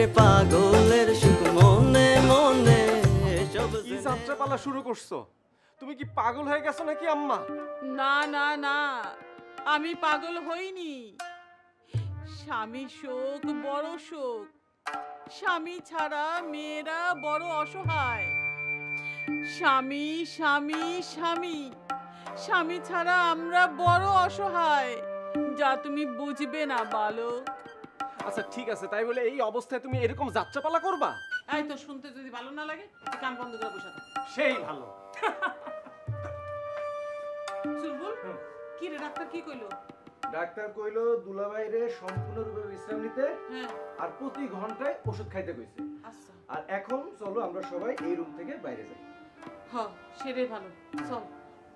রে পাগলের সুখ মনে মনে। কি যাত্রাপালা শুরু করছো? তুমি কি পাগল হয়ে গেছো নাকি আম্মা? না না না, আমি পাগল হইনি। স্বামী শোক বড় শোক, স্বামী ছাড়া মেয়েরা বড় অসহায়। স্বামী স্বামী স্বামী, স্বামী ছাড়া আমরা বড় অসহায়, যা তুমি বুঝবে না বালক। আচ্ছা ঠিক আছে, তাই বলে এই অবস্থায় তুমি এরকম যাত্রাপালা করবা? এই তো শুনতে যদি ভালো না লাগে কান বন্ধ করে বসে থাক। সেই ভালো। চুলবুল, কি রে ডাক্তার কি কইলো? ডাক্তার কইলো দুলাভাইরে সম্পূর্ণরূপে বিশ্রাম নিতে হ্যাঁ, আর প্রতি ঘন্টায় ওষুধ খাইতে কইছে। আচ্ছা আর এখন চলো আমরা সবাই এই রুম থেকে বাইরে যাই। হ্যাঁ সেটাই ভালো। চল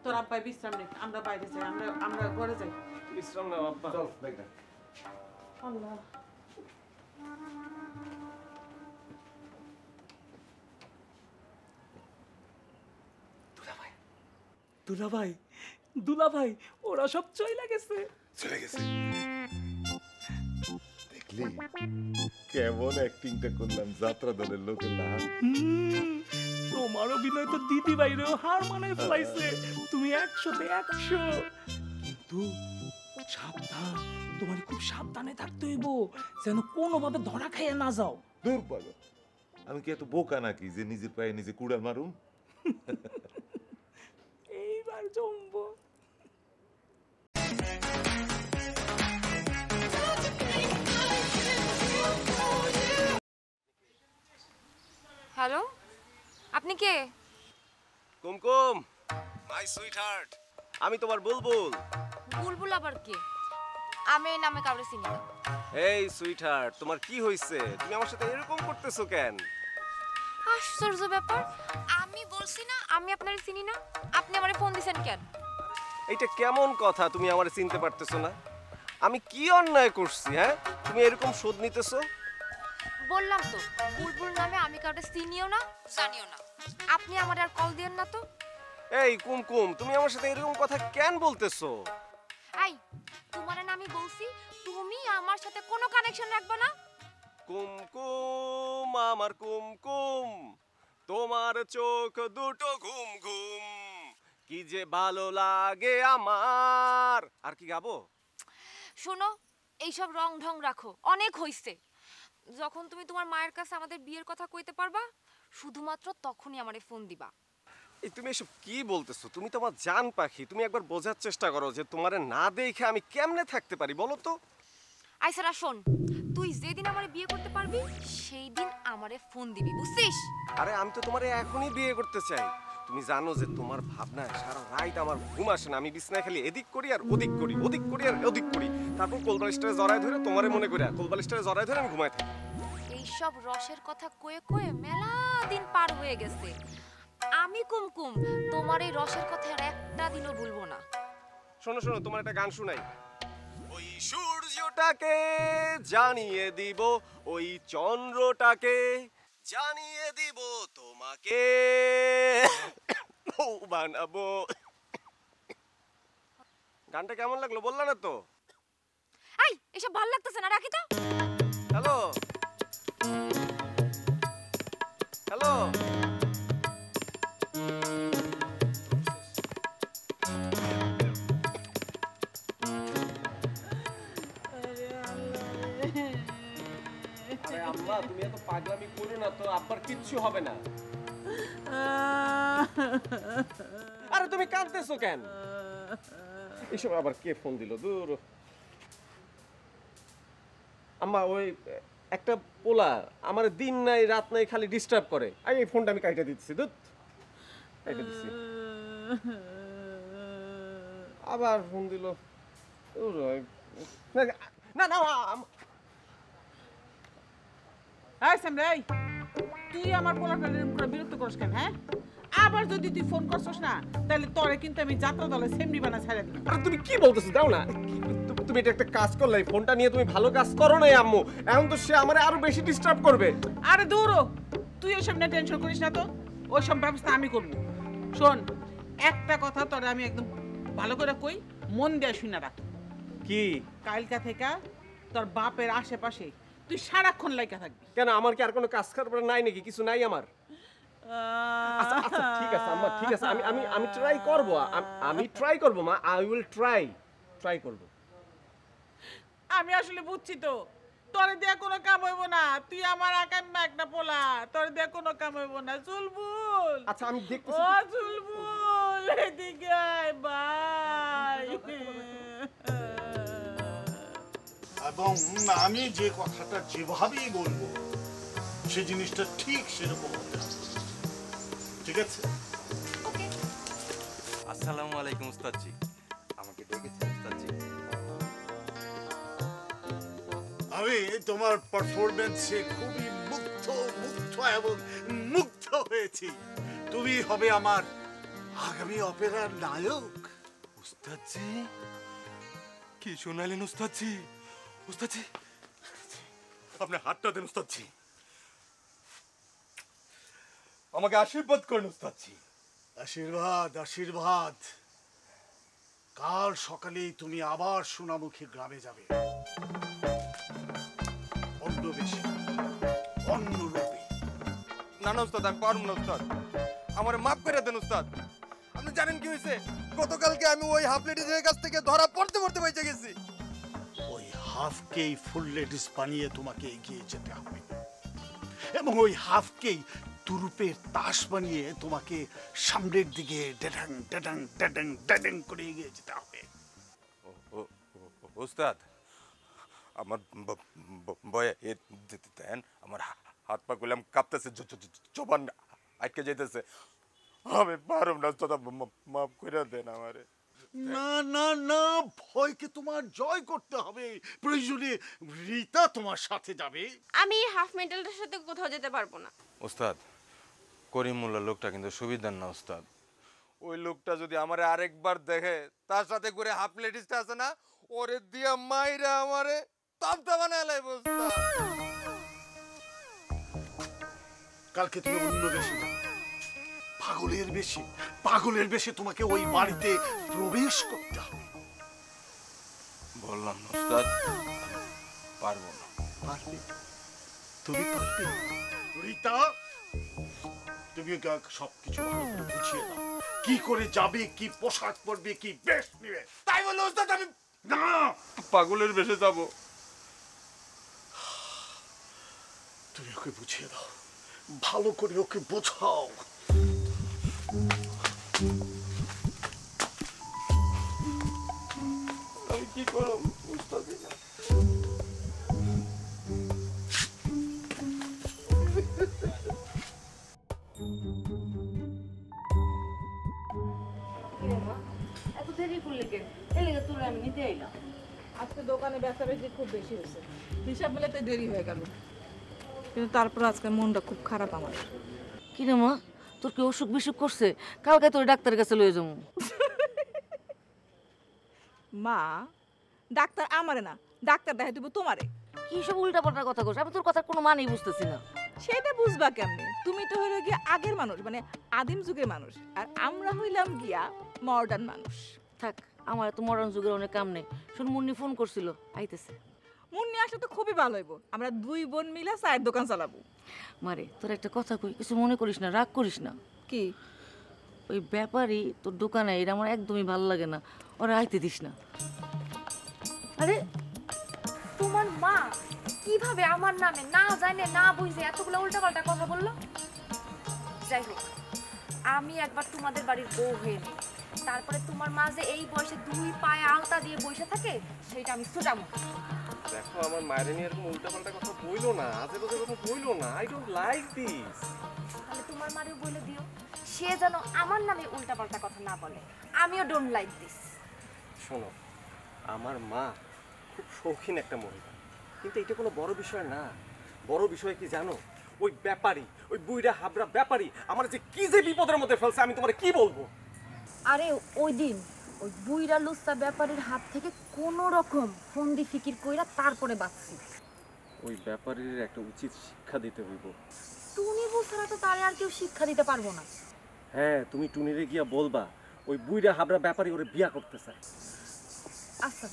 তোর আব্বাই বিশ্রাম নে, আমরা বাইরে যাই, আমরা ঘরে যাই। বিশ্রাম নাও আব্বা। চল ব্যাগটা। আল্লাহ। দুলাভাই দুলাভাই ওরা সব চলে গেছে। চলে গেছে? দেখলি কেমন অ্যাক্টিংটা করলাম যাত্রা দলের লোকের না? তোমার অভিনয় তো দিদি বাইরেও হার মানায় ফেলাইছে। তুমি 100তে 100। কিন্তু সাবধান, তোমার খুব সাবধানে থাকতে হইব যেন কোনোভাবে ধরা খাইয়া না যাও। দূর পাগল, আমি কি এত বোকা নাকি যে নিজের পায়ে নিজে কুড়াল মারুম? এইবার জমবো। হ্যালো, আপনি কে? কুমকুম, মাই সুইট হার্ট, আমি তোমার বুলবুল। বুলবুল আবার কে? আমি এই নামে কাউরে চিনি না। এই সুইট হার্ট, তোমার কি হইছে? তুমি আমার সাথে এরকম করতেছো কেন? আশ্চর্য ব্যাপার, আমি বলছি না আমি আপনারে চিনি না, আপনি আমারে ফোন দিছেন কেন? এইটা কেমন কথা? তুমি আমারে চিনতে পারতেছো না? আমি কি অন্যায় করছি? হ্যাঁ, তুমি এরকম শোধ নিতেছো? বললাম তো বুলবুল নামে আমি কাউরে চিনিও না জানিও না। আপনি আমার আর কল দিয়েন না তো। এই কুমকুম, তুমি আমার সাথে এরকম কথা কেন বলতেছো? আই, তোমার না আমি বলছি তুমি আমার সাথে কোনো কানেকশন রাখবে না। কুমকুম আমার কুমকুম, তোমার চোখ দুটো ঘুম ঘুম, কি যে ভালো লাগে আমার। আর কি গাবো? শোনো, এইসব রং ঢং রাখো, অনেক হইছে। যখন তুমি তোমার মায়ের কাছে আমাদের বিয়ের কথা কইতে পারবা শুধুমাত্র তখনই আমারে ফোন দিবা। এই তুমি এসব কি বলতেছো? তুমি তো আমার জান পাখি, তুমি একবার বোঝার চেষ্টা করো যে তোমারে না দেখে আমি কেমনে থাকতে পারি বলো তো। আইসারা শোন, তুই যেদিন আমারে বিয়ে করতে পারবি সেই দিন আমারে ফোন দিবি, বুঝছিস? আরে আমি তো তোমারে এখনই বিয়ে করতে চাই। তুমি জানো যে তোমার ভাবনায় সারা রাত আমার ঘুম আসে না। আমি বিছনায় খালি এদিক করি আর ওদিক করি, ওদিক করি আর ওদিক করি, তারপর কোলবালিশটারে জড়ায় ধরে তোমারে মনে করি, কোলবালিশটারে জড়ায় ধরে আমি ঘুমাই থাকি। এইসব রসের কথা কয়ে কয়ে মেলা দিন পার হয়ে গেছে। আমি কুমকুম তোমার এই রসের কথা আর একটা দিনও ভুলবো না। শোনো শোনো, তোমার একটা গান শুনাই। ওই সূর্যটাকে জানিয়ে দিব, ওই চন্দ্রটাকে জানিয়ে দিব, তোমাকে বউ বানাবো। গানটা কেমন লাগলো বললা না তো? এই এসব ভালো লাগতেছে না, রাখি তো। হ্যালো হ্যালো, আম্মা তুমি এত পাগলামি করো না তো, আব্বার কিচ্ছু হবে না। আরে তুমি কাঁদতেছো কেন? এসব আবার কে ফোন দিল? দূর আম্মা, ওই একটা পোলা আমার দিন নাই রাত নাই খালি ডিস্টার্ব করে। এই ফোনটা আমি কাইটা দিচ্ছি, দুধ কাইটা দিচ্ছি। আবার ফোন দিল। না না, এই সামনে, এই তুই আমার পোলাটার উপরে বিরক্ত করিস কেন? হ্যাঁ, আবার যদি তুই ফোন করছস না তাহলে তোরে কিন্তু আমি যাত্রা দলে সেমনি বানা ছাড়া দিই। আরে তুমি কি বলতেছো? দাও না, তুমি এটা একটা কাজ করলে, এই ফোনটা নিয়ে তুমি ভালো কাজ করো নাই আম্মু। এখন তো সে আমারে আরো বেশি ডিস্টার্ব করবে। আরে দূরো, তুই ওইসব নিয়ে টেনশন করিস না তো, ওইসব ব্যবস্থা আমি করব। শোন, একটা কথা তোরে আমি একদম ভালো করে কই, মন দিয়ে শুনে রাখ। কি? কালকা থেকে তোর বাপের আশেপাশে তুই সারাক্ষণ লাইকা থাকবি। কেন আমার কি আর কোনো কাজ কারবার নাই নাকি? কিছু নাই আমার? আচ্ছা আচ্ছা ঠিক আছে আম্মা, ঠিক আছে, আমি আমি আমি ট্রাই করব, আমি ট্রাই করব মা, আই উইল ট্রাই করব। আমি আসলে বুঝছি তো তোরে দিয়ে কোনো কাম হইব না, তুই আমার আকাম্মা একটা পোলা, তোরে দিয়ে কোনো কাম হইব না। চুলবুল, আচ্ছা আমি দেখতেছি। ও চুলবুল, এদিকে আয় ভাই। এবং আমি যে কথাটা যেভাবেই বলবো সে জিনিসটা ঠিক সেরকম হতে হবে, ঠিক আছে? ওকে। আসসালামু আলাইকুম উস্তাদজি। আমাকে ডেকেছেন উস্তাদজি? আমি তোমার পারফরমেন্সে খুবই মুগ্ধ হয়েছি। তুমি হবে আমার আগামী অপেরার নায়ক। উস্তাদজি কি শোনালেন উস্তাদজি? উস্তাদজি আপনি হাতটা দেন উস্তাদজি, আমাকে আশীর্বাদ করেন উস্তাদজি। আশীর্বাদ আশীর্বাদ। কাল সকালেই তুমি আবার সোনামুখী গ্রামে যাবে, অন্য বেশি অন্য রূপে। না না উস্তাদ, আমি পারবো না উস্তাদ, আমারে মাফ করে দেন উস্তাদ। আপনি জানেন কি হয়েছে? গতকালকে আমি ওই হাফ লেডিজের কাছ থেকে ধরা পড়তে বেঁচে গেছি। ওই হাফকেই ফুল লেডিস বানিয়ে তোমাকে এগিয়ে যেতে হবে এবং ওই হাফকেই তুরুপের তাস বানিয়ে তোমাকে সামনের দিকে ডেডাং ডেডাং ডেডাং ডেডাং করে এগিয়ে যেতে হবে। উস্তাদ আমার বয়ে দেন, আমার হাত পা গুলাম কাঁপতেছে, জবান আটকে যেতেছে, আমি পারব না উস্তাদ, মাফ করে দেন আমারে। না না না, ভয়কে তোমার জয় করতে হবে। প্রয়োজনে রীতা তোমার সাথে যাবে। আমি হাফ মেন্টালটার সাথে কোথাও যেতে পারবো না। উস্তাদ করিমুল্লাহ লোকটা কিন্তু সুবিধার না উস্তাদ। ওই লোকটা যদি আমারে আরেকবার দেখে, তার সাথে করে হাফ লেডিসটা আছে না, ওরে দিয়া মাইরা আমারে তাবতা বানায় লাইব উস্তাদ। কালকে তুমি অন্য বেশি পাগলের বেশে তোমাকে ওই বাড়িতে প্রবেশ করতে হবে। বললাম উস্তাদ পারবো না। পারবে, তুমি পারবে। রীতা, তুমি সবকিছু ভালো করে বুঝিয়ে দাও, কি করে যাবে, কি পোশাক পরবে, কি বেশ নিবে। তাই বললো উস্তাদ আমি না, পাগলের বেশে যাব। তুমি ওকে বুঝিয়ে দাও, ভালো করে ওকে বোঝাও। আমি কি করব উস্তাদ? এত দেরি করলে কেন? এলে তোর আমি নিতে আইলাম। আজকে দোকানে বেচাবেচি খুব বেশি হয়েছে, হিসাব মিলাতে দেরি হয়ে গেল। কিন্তু তারপর আজকে মনটা খুব খারাপ আমার। কি রে মা, তোর কি অসুখ বিসুখ করছে? কালকে তোর ডাক্তারের কাছে লয়ে যাবো। মা, ডাক্তার আমারে না, ডাক্তার দেখাই দিব তোমারে। কি সব উল্টাপাল্টা কথা কস? আমি তোর কথা কোনো মানেই বুঝতেছি না। সেটা বুঝবা কেমনে? তুমি তো হইলে গিয়া আগের মানুষ, মানে আদিম যুগের মানুষ, আর আমরা হইলাম গিয়া মডার্ন মানুষ। থাক, আমার তো মডার্ন যুগের অনেক কাম নেই। শোন, মুন্নি ফোন করছিল, আইতেছে। মুন্নি আসলে তো খুবই ভালো হইব, আমরা দুই বোন মিলে চায়ের দোকান চালাবো। মারে, তোর একটা কথা কই, কিছু মনে করিস না, রাগ করিস না। কি? ওই ব্যাপারই তোর দোকানে, এটা আমার একদমই ভালো লাগে না, ওরা আইতে দিস না। আরে তোমার মা কিভাবে আমার নামে না জানে না বুঝে এতগুলো উল্টাপাল্টা কথা বললো? যাই হোক, আমি একবার তোমাদের বাড়ির বউ হয়ে নিই, তারপরে তোমার মা যে এই বয়সে দুই পায়ে আলতা দিয়ে বসে থাকে সেটা আমি সোজামো। দেখো, আমার মায়ের নিয়ে এরকম উল্টাপাল্টা কথা বইলো না, আজে বাজে কথা বইলো না। I don't like this. তাহলে তোমার মারেও বলে দিও, সে যেন আমার নামে উল্টাপাল্টা কথা না বলে। আমিও ডোন্ট লাইক দিস। শোনো, আমার মা খুব শৌখিন একটা মহিলা, কিন্তু এটা কোনো বড় বিষয় না। বড় বিষয় কি জানো? ওই ব্যাপারী, ওই বুইড়া হাবড়া ব্যাপারী আমার যে কি যে বিপদের মধ্যে ফেলছে, আমি তোমার কি বলবো। আরে ওই দিন ওই বুইরা লুচ্চা ব্যাপারীর হাত থেকে কোনো রকম ফন্দি ফিকির কইরা তারপরে বাঁচছি। ওই ব্যাপারীর একটা উচিত শিক্ষা দিতে হইব। তুমি ছাড়া তো তারে আর কেউ শিক্ষা দিতে পারবো না। হ্যাঁ, তুমি টুনিরে গিয়া বলবা ওই বুইড়া হাবড়া ব্যাপারী ওরে বিয়া করতে চায়। আচ্ছা,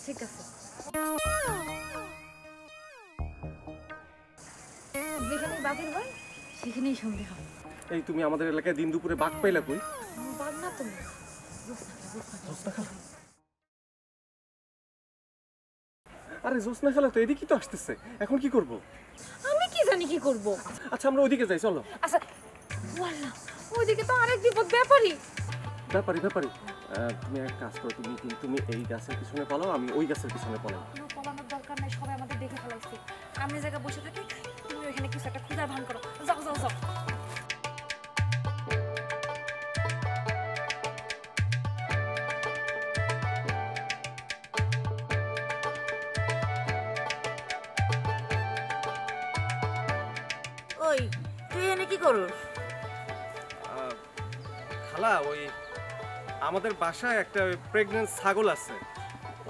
ঠিক আছে। যেখানেই বাঘের হয় সেখানেই সন্দেহ হয়। এই তুমি আমাদের এলাকায় দিন দুপুরে বাঘ পাইলা কই? বাঘ না তুমি, আরে জোসনা খালা তো এদিকেই তো আসতেছে, এখন কি করব? আমি কি জানি কি করব। আচ্ছা আমরা ওইদিকে যাই, চলো। আচ্ছা ওয়াল্লাহ, ওইদিকে তো আরেক বিপদ ব্যাপারই। ব্যাপারি তুমি এক কাজ করো, তুমি এই গাছের পিছনে পালাও, আমি ওই গাছের পিছনে পালাও। কোনো পলানোর দরকার নাই, সবাই আমাদের দেখে ফেলাইছে। আমি জায়গা বসে থাকি, তুমি ওইখানে কিছু একটা খুঁজার ভান করো। যাও যাও যাও। ওই তুই এনে কি করস? খালা ওই আমাদের বাসায় একটা প্রেগন্যান্ট ছাগল আছে,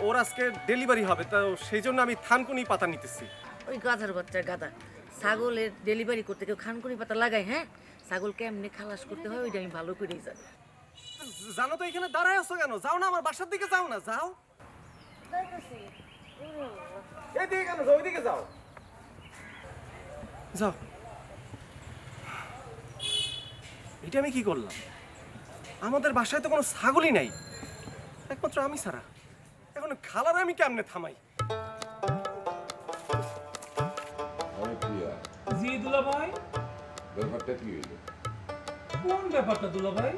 ওর আজকে ডেলিভারি হবে, তো সেই জন্য আমি থানকুনি পাতা নিতেছি। ওই গাধার বাচ্চা গাধা, ছাগলের ডেলিভারি করতে কেউ খানকুনি পাতা লাগায়? হ্যাঁ, ছাগল কেমনে খালাস করতে হয় ওইটা আমি ভালো করেই জানি। জানো তো এখানে দাঁড়ায় আছো কেন? যাও না আমার বাসার দিকে, যাও না, যাও। এইদিকে কেন যাও? ওইদিকে যাও, যাও। এটা আমি কি করলাম? আমাদের বাসায় তো কোনো ছাগলই নাই, একমাত্র আমি ছাড়া। এখন খালার আমি কেমনে থামাই? আমি প্রিয়া, জি দুলা ভাই। ব্যাপারটা কি হইল? কোন ব্যাপারটা দুলা ভাই?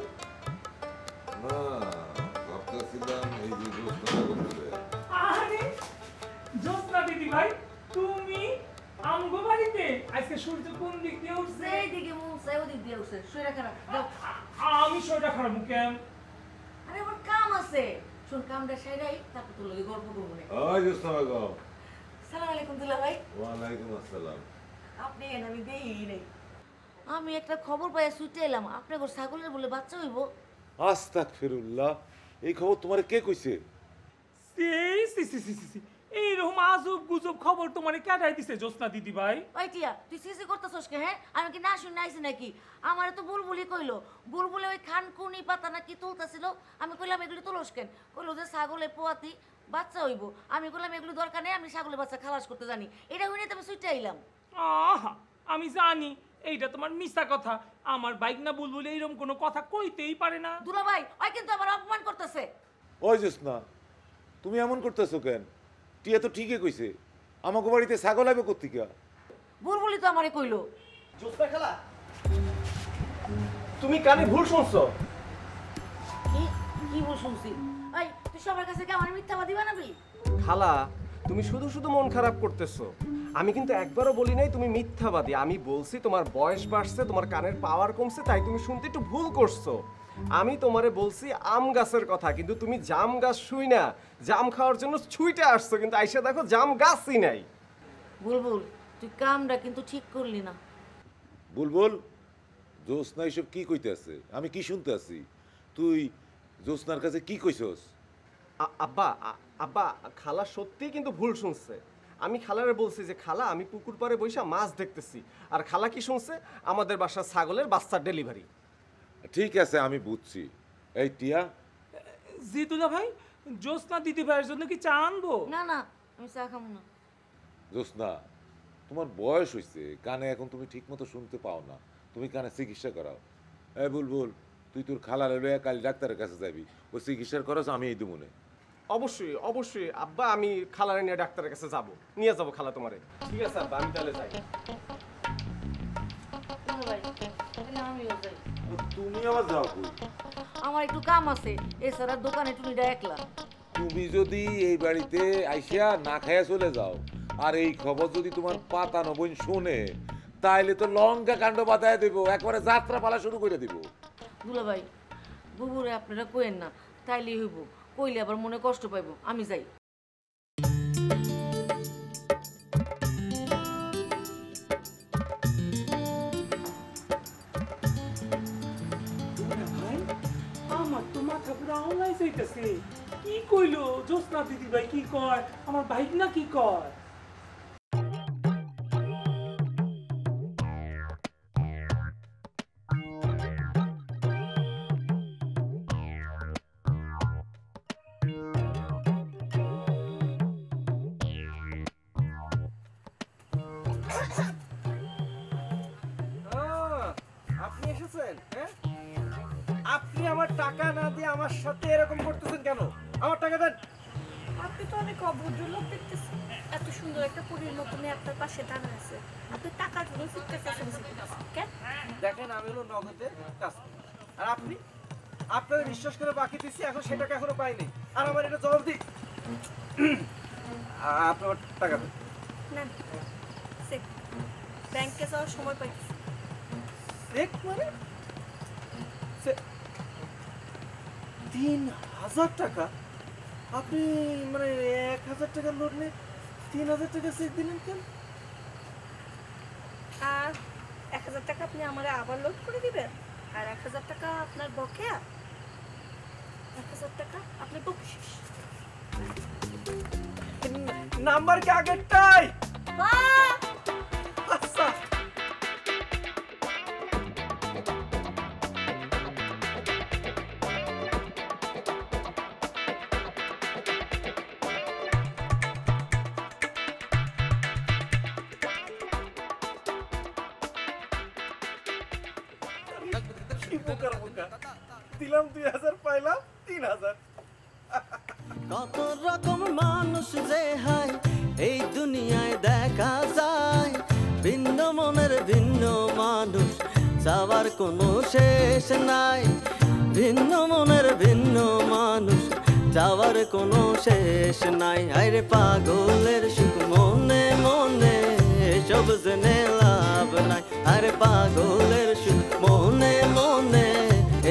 না, ভাবতেছিলাম এই যে জোসনা বলতে, আরে জোসনা দিদি ভাই, তুমি আমগো বাড়িতে আজকে সূর্য কোন দিক দিয়ে উঠছে? সেই দিকে মুখ চাই, ওদিক দিয়ে উঠছে। শরীর খারাপ, যাও। আমি শরীরটা খারাপ কেন? আরে আমার কাম আছে, শোন কামটা সেরাই, তারপর তোর লগে গল্প করবো না। ওই জোসনা বেগম। সালাম আলাইকুম দুলা ভাই। ওয়ালাইকুম আসসালাম। আপনি এন, আমি দেই নাই। আমি একটা খবর পাই ছুটে এলাম, আপনার ছাগলের বলে বাচ্চা হইব। আস্তাগফিরুল্লাহ, এই খবর তোমারে কে কইছে? এইরকম আজব গুজব খবর তোমার কেটাই দিছে জোসনা দিদি ভাই? ওই টিয়া, তুই সিসি করতেছস কে? হ্যাঁ, আমি কি না শুনে আইছি নাকি? আমারে তো বুলবুলি কইলো, বুলবুলে ওই খানকুনি পাতা নাকি তুলতাছিল। আমি কইলাম এগুলি তুলস কেন? কইলো যে ছাগলের পোয়াতি বাচ্চা হইব। আমি কইলাম এগুলি দরকার নেই, আমি ছাগলের বাচ্চা খালাস করতে জানি। এটা হইনি তো আমি ছুটে আইলাম। আহা, আমি জানি এইটা তোমার মিথ্যা কথা। আমার বাইক না বুলবুল এইরকম কোনো কথা কইতেই পারে না। দুলা ভাই, ওই কিন্তু আমার অপমান করতেছে। ওই জোসনা, তুমি এমন করতেছো কেন? টিয়া তো ঠিকই কইছে, আমাকে বাড়িতে ছাগল আইবে কোত্থেকে? বুলবুলি তো আমারে কইলো। জোসনা খালা, তুমি কানে ভুল শুনছো। কি কি বল শুনছি? এই তুই সবার কাছে কি আমার মিথ্যাবাদী বানাবি? খালা, তুমি শুধু শুধু মন খারাপ করতেছো। আমি কিন্তু একবারও বলি নাই তুমি মিথ্যাবাদী। আমি বলছি তোমার বয়স বাড়ছে, তোমার কানের পাওয়ার কমছে, তাই তুমি শুনতে একটু ভুল করছো। আমি তোমারে বলছি আম গাছের কথা, কিন্তু তুমি জাম গাছ শুই না জাম খাওয়ার জন্য ছুইতে আসছো, কিন্তু আইসা দেখো জাম গাছই নাই। বুলবুল, তুই কামটা কিন্তু ঠিক করলি না। বুলবুল, জোসনা এসব কি কইতেছে? আমি কি শুনতে আছি? তুই জোসনার কাছে কি কইছস? আব্বা খালা সত্যিই কিন্তু ভুল শুনছে। আমি খালারে বলছি যে খালা আমি পুকুর পাড়ে বইসা মাছ দেখতেছি, আর খালা কি শুনছে? আমাদের বাসার ছাগলের বাচ্চার ডেলিভারি। ঠিক আছে, আমি বুঝছি। এই টিয়া, জি দুলা ভাই, জোসনা দিদি ভাইয়ের জন্য কি চা আনবো? না না, আমি চা খাবো না। জোসনা, তোমার বয়স হয়েছে, কানে এখন তুমি ঠিক মতো শুনতে পাও না, তুমি কানে চিকিৎসা করাও। এই বুলবুল, তুই তোর খালারে লইয়া কাল ডাক্তারের কাছে যাবি, ওই চিকিৎসার খরচ আমি এই দেবো না। অবশ্যই অবশ্যই আব্বা, আমি খালারে নিয়ে ডাক্তারের কাছে নিয়ে যাবো খালা তোমারে। ঠিক আছে আব্বা, আমি তাহলে যাই। দুলা ভাই, তাহলে আমিও যাই। তুমি আবার যাও কই? আমার একটু কাম আছে, এছাড়া দোকানে টুনিটা একলা। তুমি যদি এই বাড়িতে আইসা না খাইয়া চলে যাও, আর এই খবর যদি তোমার পাতানো বোন শোনে, তাইলে তো লঙ্কা কাণ্ড বাতায় দেব, একবারে যাত্রা পালা শুরু করে দিব। দুলা ভাই, বুবুরে আপনারা কইেন না, তাইলেই হইব। কইলে আবার মনে কষ্ট পাইব। আমি যাই। আমার তো মাথা পুরো আওলাই যাইতেছে। কি কইলো জোসনা দিদি ভাই? কি কয় আমার বাইক না কি কয়? করতেছেন? হ্যাঁ, আপনি আমার টাকা না দিয়ে আমার সাথে এরকম করতেছেন কেন? আমার টাকা দেন। আপনি তো অনেক অভদ্র লোক দেখতেছেন। এত সুন্দর একটা পরীর মতো মেয়ে আপনার পাশে দাঁড়ানো আছে, আপনি টাকার জন্য চিৎকার কেন? দেখেন আমি হলো নগদে কাজ করি। আর আপনি আপনাদের বিশ্বাস করে বাকি দিচ্ছি, এখন সে টাকা এখনো পাইনি, আর আমার এটা জবাব দিই। আপনি আমার টাকা দেন। না, চেক ব্যাংকে যাওয়ার সময় পাইতেছি। চেক মানে 3000 টাকা? আপনি মানে 1000 টাকার নোট নিয়ে 3000 টাকা চেক দিলেন কেন? আর 1000 টাকা আপনি আমার আবার লোড করে দিবেন, আর 1000 টাকা আপনার বকেয়া, 1000 টাকা আপনার বকশিশ। নাম্বার কি আগেরটাই? আচ্ছা, দিলাম 2000, পাইলাম 3000। কত রকম মানুষ যে হয় এই দুনিয়ায় দেখা যায়, ভিন্ন মনের ভিন্ন মানুষ, যাওয়ার কোনো শেষ নাই। ভিন্ন মনের ভিন্ন মানুষ, যাওয়ার কোনো শেষ নাই। আরে পাগলের সুখ মনে মনে, সব জেনে লাভ নাই। আরে পাগলের সুখ মনে মনে,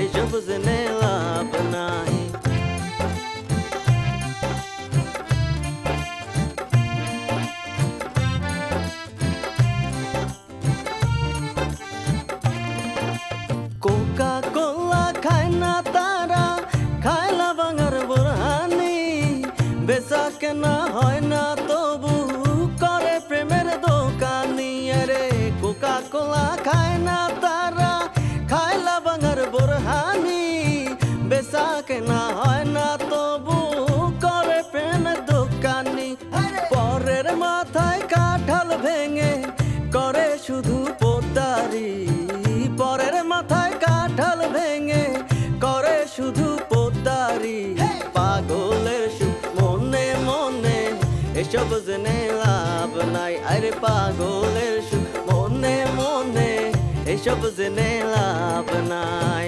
এসব জেনে লাভ নাই। কোকা কোলা খায় না তারা, খায়লা ভাঙার বোরহানি, বেচা কেনা হয় না তবু করে প্রেমের দোকানি। আরে কোকা কোলা খায় না তারা, খায়লা ভাঙার বোরহানি, বেচা কেনা হয় না তবু করে প্রেমের দোকানি। পরের মাথায় কাঁঠাল ভেঙে করে শুধু পোদ্দারি, পরের মাথায় কাঁঠাল ভেঙে করে শুধু পোদ্দারি। পাগলের সুখ মনে মনে, এসব জেনে লাভ নাই। আরে পাগলের সুখ মনে মনে, এসব জেনে লাভ নাই।